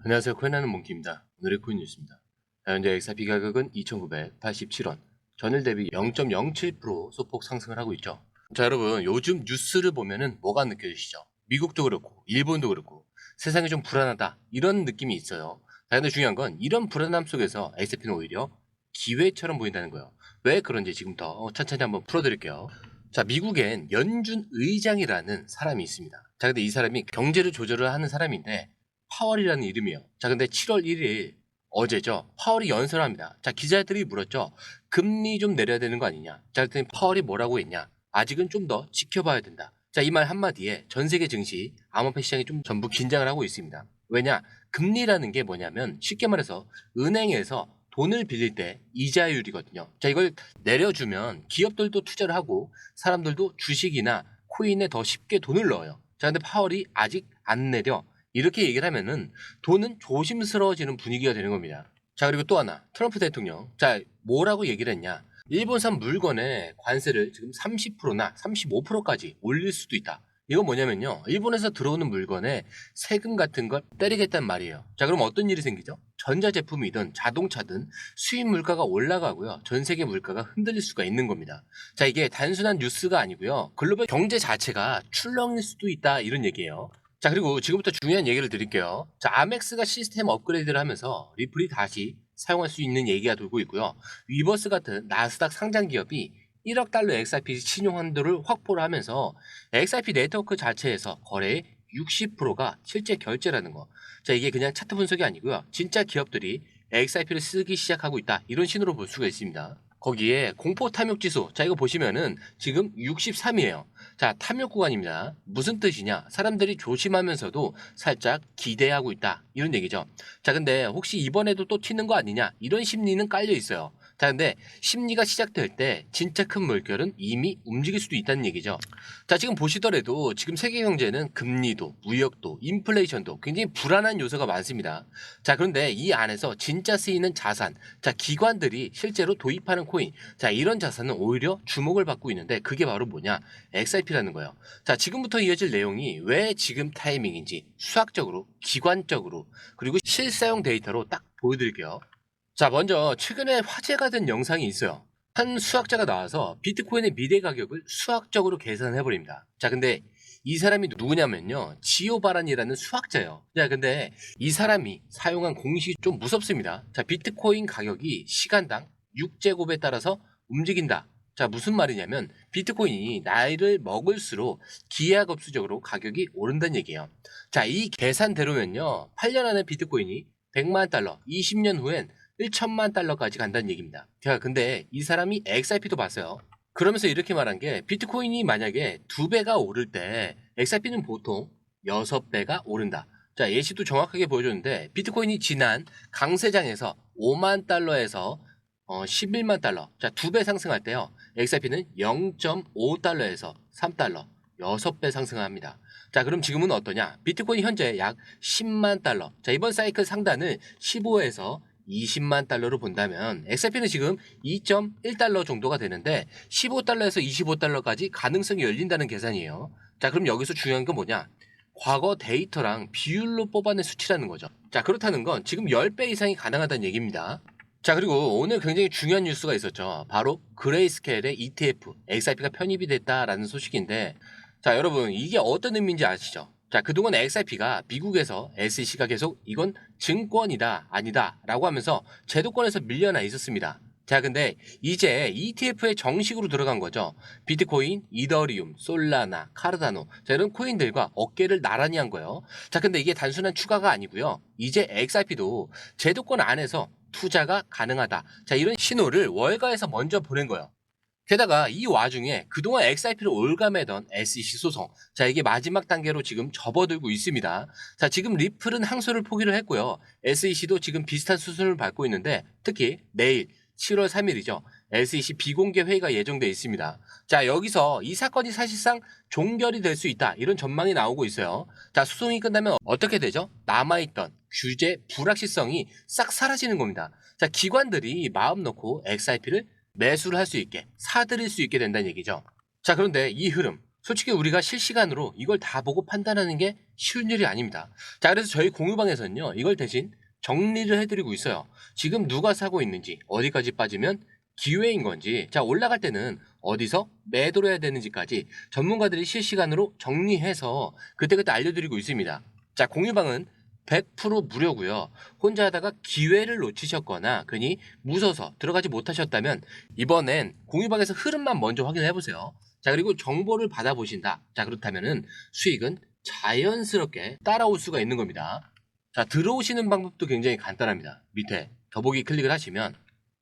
안녕하세요. 코인하는 몽키입니다. 오늘의 코인 뉴스입니다. 현재 XRP 가격은 2,987원, 전일 대비 0.07% 소폭 상승을 하고 있죠. 자, 여러분, 요즘 뉴스를 보면은 뭐가 느껴지시죠? 미국도 그렇고, 일본도 그렇고, 세상이 좀 불안하다, 이런 느낌이 있어요. 자, 근데 중요한 건 이런 불안함 속에서 XRP는 오히려 기회처럼 보인다는 거예요. 왜 그런지 지금부터 천천히 한번 풀어드릴게요. 자, 미국엔 연준 의장이라는 사람이 있습니다. 자, 근데 이 사람이 경제를 조절을 하는 사람인데, 파월이라는 이름이에요. 자, 근데 7월 1일 어제죠. 파월이 연설을 합니다. 자, 기자들이 물었죠. 금리 좀 내려야 되는 거 아니냐. 자, 그랬더니 파월이 뭐라고 했냐. 아직은 좀 더 지켜봐야 된다. 자, 이 말 한마디에 전 세계 증시, 암호화폐 시장이 좀 전부 긴장을 하고 있습니다. 왜냐? 금리라는 게 뭐냐면 쉽게 말해서 은행에서 돈을 빌릴 때 이자율이거든요. 자, 이걸 내려주면 기업들도 투자를 하고 사람들도 주식이나 코인에 더 쉽게 돈을 넣어요. 자, 근데 파월이 아직 안 내려. 이렇게 얘기를 하면은 돈은 조심스러워지는 분위기가 되는 겁니다. 자, 그리고 또 하나, 트럼프 대통령. 자, 뭐라고 얘기를 했냐? 일본산 물건의 관세를 지금 30%나 35%까지 올릴 수도 있다. 이건 뭐냐면요. 일본에서 들어오는 물건에 세금 같은 걸 때리겠다는 말이에요. 자, 그럼 어떤 일이 생기죠? 전자제품이든 자동차든 수입 물가가 올라가고요. 전 세계 물가가 흔들릴 수가 있는 겁니다. 자, 이게 단순한 뉴스가 아니고요. 글로벌 경제 자체가 출렁일 수도 있다. 이런 얘기예요. 자, 그리고 지금부터 중요한 얘기를 드릴게요. 자, 아멕스가 시스템 업그레이드를 하면서 리플이 다시 사용할 수 있는 얘기가 돌고 있고요. 위버스 같은 나스닥 상장 기업이 1억 달러 XRP 신용 한도를 확보를 하면서 XRP 네트워크 자체에서 거래의 60%가 실제 결제라는 거. 자, 이게 그냥 차트 분석이 아니고요. 진짜 기업들이 XRP를 쓰기 시작하고 있다. 이런 신호로 볼 수가 있습니다. 거기에 공포 탐욕 지수. 자, 이거 보시면은 지금 63이에요. 자, 탐욕 구간입니다. 무슨 뜻이냐? 사람들이 조심하면서도 살짝 기대하고 있다. 이런 얘기죠. 자, 근데 혹시 이번에도 또 튀는 거 아니냐? 이런 심리는 깔려 있어요. 자, 근데 심리가 시작될 때 진짜 큰 물결은 이미 움직일 수도 있다는 얘기죠. 자, 지금 보시더라도 지금 세계 경제는 금리도, 무역도, 인플레이션도 굉장히 불안한 요소가 많습니다. 자, 그런데 이 안에서 진짜 쓰이는 자산, 자, 기관들이 실제로 도입하는 코인, 자, 이런 자산은 오히려 주목을 받고 있는데 그게 바로 뭐냐? XRP라는 거예요. 자, 지금부터 이어질 내용이 왜 지금 타이밍인지 수학적으로, 기관적으로, 그리고 실사용 데이터로 딱 보여드릴게요. 자, 먼저 최근에 화제가 된 영상이 있어요. 한 수학자가 나와서 비트코인의 미래 가격을 수학적으로 계산을 해버립니다. 자, 근데 이 사람이 누구냐면요. 지오바란이라는 수학자예요. 자, 근데 이 사람이 사용한 공식이 좀 무섭습니다. 자, 비트코인 가격이 시간당 6제곱에 따라서 움직인다. 자, 무슨 말이냐면 비트코인이 나이를 먹을수록 기하급수적으로 가격이 오른다는 얘기예요. 자, 이 계산대로면요. 8년 안에 비트코인이 100만 달러, 20년 후엔 1천만 달러까지 간다는 얘기입니다. 자, 근데 이 사람이 XRP도 봤어요. 그러면서 이렇게 말한 게 비트코인이 만약에 2배가 오를 때 XRP는 보통 6배가 오른다. 자, 예시도 정확하게 보여줬는데 비트코인이 지난 강세장에서 5만 달러에서 11만 달러. 자, 2배 상승할 때요. XRP는 0.5달러에서 3달러. 6배 상승합니다. 자, 그럼 지금은 어떠냐? 비트코인 현재 약 10만 달러. 자, 이번 사이클 상단을 15에서 20만 달러로 본다면 XRP는 지금 2.1달러 정도가 되는데 15달러에서 25달러까지 가능성이 열린다는 계산이에요. 자, 그럼 여기서 중요한 건 뭐냐? 과거 데이터랑 비율로 뽑아낸 수치라는 거죠. 자, 그렇다는 건 지금 10배 이상이 가능하다는 얘기입니다. 자, 그리고 오늘 굉장히 중요한 뉴스가 있었죠. 바로 그레이스케일의 ETF, XRP가 편입이 됐다라는 소식인데, 자, 여러분, 이게 어떤 의미인지 아시죠? 자, 그동안 XRP가 미국에서 SEC가 계속 이건 증권이다, 아니다, 라고 하면서 제도권에서 밀려나 있었습니다. 자, 근데 이제 ETF에 정식으로 들어간 거죠. 비트코인, 이더리움, 솔라나, 카르다노, 자, 이런 코인들과 어깨를 나란히 한 거예요. 자, 근데 이게 단순한 추가가 아니고요. 이제 XRP도 제도권 안에서 투자가 가능하다. 자, 이런 신호를 월가에서 먼저 보낸 거예요. 게다가 이 와중에 그동안 XRP를 올가매던 SEC 소송. 자, 이게 마지막 단계로 지금 접어들고 있습니다. 자, 지금 리플은 항소를 포기를 했고요. SEC도 지금 비슷한 수순을 밟고 있는데 특히 내일 7월 3일이죠. SEC 비공개 회의가 예정돼 있습니다. 자, 여기서 이 사건이 사실상 종결이 될 수 있다. 이런 전망이 나오고 있어요. 자, 소송이 끝나면 어떻게 되죠? 남아있던 규제 불확실성이 싹 사라지는 겁니다. 자, 기관들이 마음 놓고 XRP를 매수를 할 수 있게, 사들일 수 있게 된다는 얘기죠. 자, 그런데 이 흐름, 솔직히 우리가 실시간으로 이걸 다 보고 판단하는 게 쉬운 일이 아닙니다. 자, 그래서 저희 공유방에서는요, 이걸 대신 정리를 해드리고 있어요. 지금 누가 사고 있는지, 어디까지 빠지면 기회인 건지, 자, 올라갈 때는 어디서 매도를 해야 되는지까지 전문가들이 실시간으로 정리해서 그때그때 알려드리고 있습니다. 자, 공유방은 100% 무료고요. 혼자 하다가 기회를 놓치셨거나 괜히 무서워서 들어가지 못하셨다면 이번엔 공유방에서 흐름만 먼저 확인해 보세요. 자, 그리고 정보를 받아보신다. 자, 그렇다면은 수익은 자연스럽게 따라올 수가 있는 겁니다. 자, 들어오시는 방법도 굉장히 간단합니다. 밑에 더보기 클릭을 하시면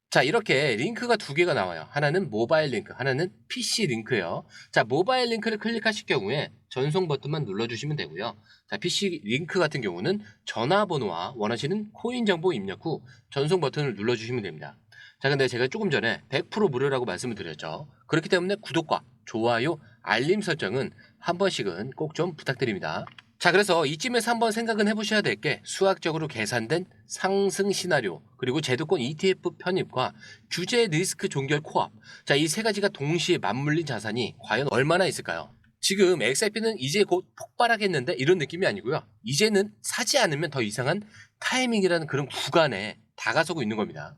자, 이렇게 링크가 두 개가 나와요. 하나는 모바일 링크, 하나는 PC 링크예요. 자, 모바일 링크를 클릭하실 경우에 전송 버튼만 눌러주시면 되고요. 자, PC 링크 같은 경우는 전화번호와 원하시는 코인 정보 입력 후 전송 버튼을 눌러주시면 됩니다. 자, 근데 제가 조금 전에 100% 무료라고 말씀을 드렸죠. 그렇기 때문에 구독과 좋아요, 알림 설정은 한 번씩은 꼭 좀 부탁드립니다. 자, 그래서 이쯤에서 한번 생각은 해보셔야 될 게 수학적으로 계산된 상승 시나리오, 그리고 제도권 ETF 편입과 규제 리스크 종결 코앞. 자, 이 세 가지가 동시에 맞물린 자산이 과연 얼마나 있을까요? 지금 XRP는 이제 곧 폭발하겠는데 이런 느낌이 아니고요. 이제는 사지 않으면 더 이상한 타이밍이라는 그런 구간에 다가서고 있는 겁니다.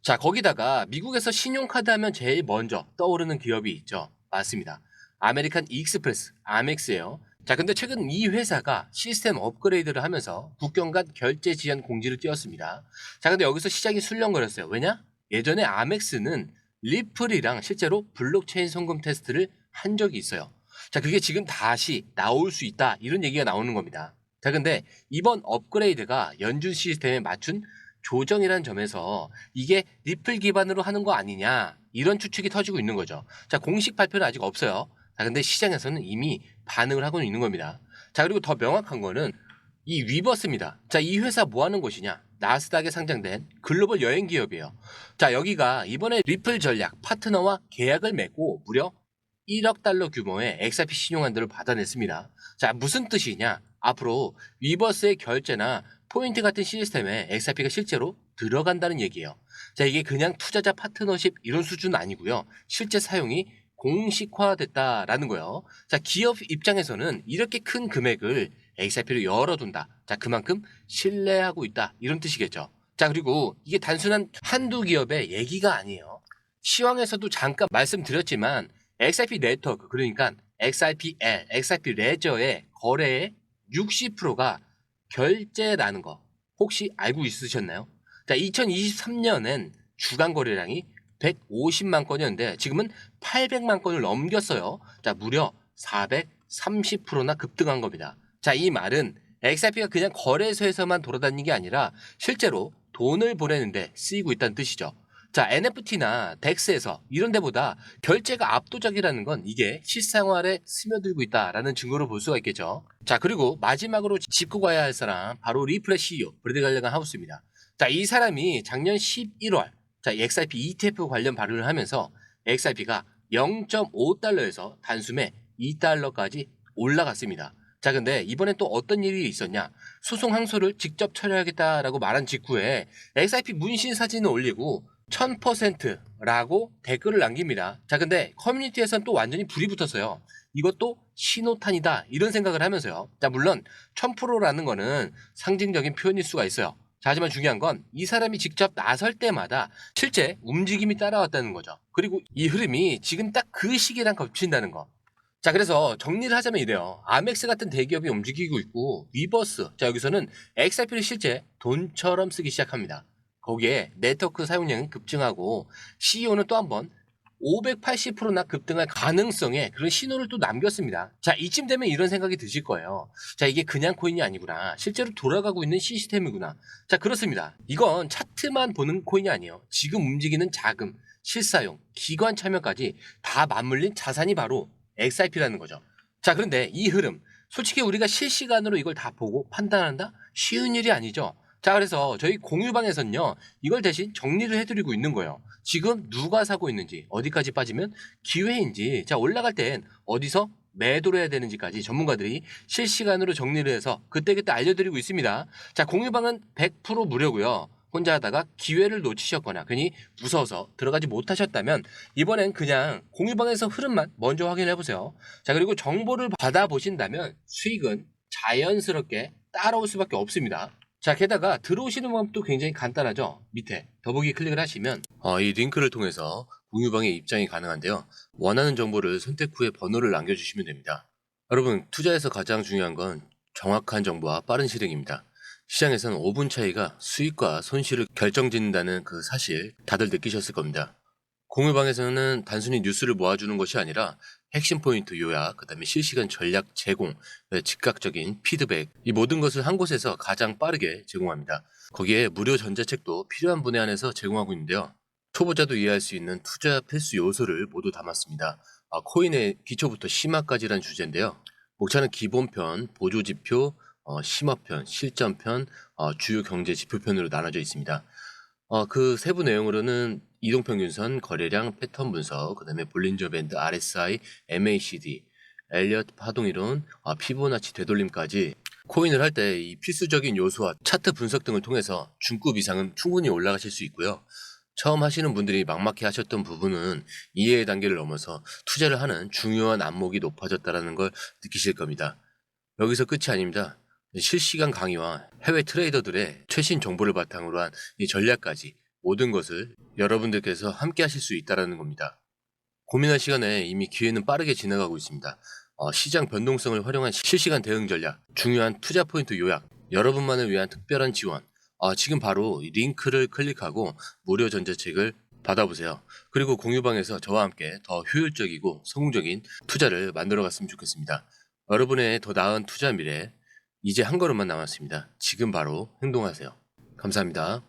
자, 거기다가 미국에서 신용카드 하면 제일 먼저 떠오르는 기업이 있죠. 맞습니다. 아메리칸 익스프레스, 아멕스예요. 자, 근데 최근 이 회사가 시스템 업그레이드를 하면서 국경 간 결제 지연 공지를 띄웠습니다. 자, 근데 여기서 시장이 술렁거렸어요. 왜냐? 예전에 아멕스는 리플이랑 실제로 블록체인 송금 테스트를 한 적이 있어요. 자, 그게 지금 다시 나올 수 있다. 이런 얘기가 나오는 겁니다. 자, 근데 이번 업그레이드가 연준 시스템에 맞춘 조정이라는 점에서 이게 리플 기반으로 하는 거 아니냐, 이런 추측이 터지고 있는 거죠. 자, 공식 발표는 아직 없어요. 자, 근데 시장에서는 이미 반응을 하고 있는 겁니다. 자, 그리고 더 명확한 거는 이 위버스입니다. 자, 이 회사 뭐 하는 곳이냐? 나스닥에 상장된 글로벌 여행 기업이에요. 자, 여기가 이번에 리플 전략 파트너와 계약을 맺고 무려 1억 달러 규모의 XRP 신용안들을 받아냈습니다. 자, 무슨 뜻이냐? 앞으로 위버스의 결제나 포인트 같은 시스템에 XRP가 실제로 들어간다는 얘기예요. 자, 이게 그냥 투자자 파트너십 이런 수준은 아니고요. 실제 사용이 공식화됐다라는 거예요. 자, 기업 입장에서는 이렇게 큰 금액을 XRP로 열어둔다. 자, 그만큼 신뢰하고 있다. 이런 뜻이겠죠. 자, 그리고 이게 단순한 한두 기업의 얘기가 아니에요. 시황에서도 잠깐 말씀드렸지만 XRP 네트워크, 그러니까 XRPL, XRP 레저의 거래의 60%가 결제라는 거 혹시 알고 있으셨나요? 자, 2023년엔 주간 거래량이 150만 건이었는데 지금은 800만 건을 넘겼어요. 자, 무려 430%나 급등한 겁니다. 자, 이 말은 XRP가 그냥 거래소에서만 돌아다니는 게 아니라 실제로 돈을 보내는데 쓰이고 있다는 뜻이죠. 자, NFT나 덱스에서 이런 데보다 결제가 압도적이라는 건 이게 실생활에 스며들고 있다라는 증거로 볼 수가 있겠죠. 자, 그리고 마지막으로 짚고 가야 할 사람 바로 리플의 CEO 브래드 갈레간 하우스입니다. 자, 이 사람이 작년 11월 자, XRP ETF 관련 발언을 하면서 XRP가 0.5달러에서 단숨에 2달러까지 올라갔습니다. 자, 근데 이번엔 또 어떤 일이 있었냐? 소송 항소를 직접 처리하겠다라고 말한 직후에 XRP 문신 사진을 올리고 1000%라고 댓글을 남깁니다. 자, 근데 커뮤니티에서는 또 완전히 불이 붙었어요. 이것도 신호탄이다 이런 생각을 하면서요. 자, 물론 1000%라는 거는 상징적인 표현일 수가 있어요. 자, 하지만 중요한 건 이 사람이 직접 나설 때마다 실제 움직임이 따라왔다는 거죠. 그리고 이 흐름이 지금 딱 그 시기랑 겹친다는 거. 자, 그래서 정리를 하자면 이래요. 아멕스 같은 대기업이 움직이고 있고 위버스, 자, 여기서는 XRP를 실제 돈처럼 쓰기 시작합니다. 거기에 네트워크 사용량은 급증하고 CEO는 또 한 번 580%나 급등할 가능성에 그런 신호를 또 남겼습니다. 자, 이쯤 되면 이런 생각이 드실 거예요. 자, 이게 그냥 코인이 아니구나. 실제로 돌아가고 있는 시스템이구나. 자, 그렇습니다. 이건 차트만 보는 코인이 아니에요. 지금 움직이는 자금, 실사용, 기관 참여까지 다 맞물린 자산이 바로 XRP라는 거죠. 자, 그런데 이 흐름, 솔직히 우리가 실시간으로 이걸 다 보고 판단한다? 쉬운 일이 아니죠. 자, 그래서 저희 공유방에서는요, 이걸 대신 정리를 해드리고 있는 거예요. 지금 누가 사고 있는지, 어디까지 빠지면 기회인지, 자, 올라갈 땐 어디서 매도를 해야 되는지까지 전문가들이 실시간으로 정리를 해서 그때그때 알려드리고 있습니다. 자, 공유방은 100% 무료고요. 혼자 하다가 기회를 놓치셨거나 괜히 무서워서 들어가지 못하셨다면 이번엔 그냥 공유방에서 흐름만 먼저 확인해 보세요. 자, 그리고 정보를 받아보신다면 수익은 자연스럽게 따라올 수밖에 없습니다. 자, 게다가 들어오시는 방법도 굉장히 간단하죠. 밑에 더보기 클릭을 하시면 이 링크를 통해서 공유방에 입장이 가능한데요. 원하는 정보를 선택 후에 번호를 남겨주시면 됩니다. 여러분, 투자에서 가장 중요한 건 정확한 정보와 빠른 실행입니다. 시장에서는 5분 차이가 수익과 손실을 결정짓는다는 그 사실 다들 느끼셨을 겁니다. 공유방에서는 단순히 뉴스를 모아주는 것이 아니라 핵심 포인트 요약, 그 다음에 실시간 전략 제공, 즉각적인 피드백, 이 모든 것을 한 곳에서 가장 빠르게 제공합니다. 거기에 무료 전자책도 필요한 분야 안에서 제공하고 있는데요. 초보자도 이해할 수 있는 투자 필수 요소를 모두 담았습니다. 코인의 기초부터 심화까지란 주제인데요. 목차는 기본편, 보조지표, 심화편, 실전편, 주요 경제 지표편으로 나눠져 있습니다. 그 세부 내용으로는 이동평균선, 거래량, 패턴 분석, 그 다음에 볼린저 밴드, RSI, MACD, 엘리엇 파동이론, 피보나치 되돌림까지 코인을 할 때 이 필수적인 요소와 차트 분석 등을 통해서 중급 이상은 충분히 올라가실 수 있고요. 처음 하시는 분들이 막막해 하셨던 부분은 이해의 단계를 넘어서 투자를 하는 중요한 안목이 높아졌다는 걸 느끼실 겁니다. 여기서 끝이 아닙니다. 실시간 강의와 해외 트레이더들의 최신 정보를 바탕으로 한 이 전략까지 모든 것을 여러분들께서 함께 하실 수 있다는 겁니다. 고민할 시간에 이미 기회는 빠르게 지나가고 있습니다. 시장 변동성을 활용한 실시간 대응 전략, 중요한 투자 포인트 요약, 여러분만을 위한 특별한 지원. 지금 바로 이 링크를 클릭하고 무료 전자책을 받아보세요. 그리고 공유방에서 저와 함께 더 효율적이고 성공적인 투자를 만들어 갔으면 좋겠습니다. 여러분의 더 나은 투자 미래, 이제 한 걸음만 남았습니다. 지금 바로 행동하세요. 감사합니다.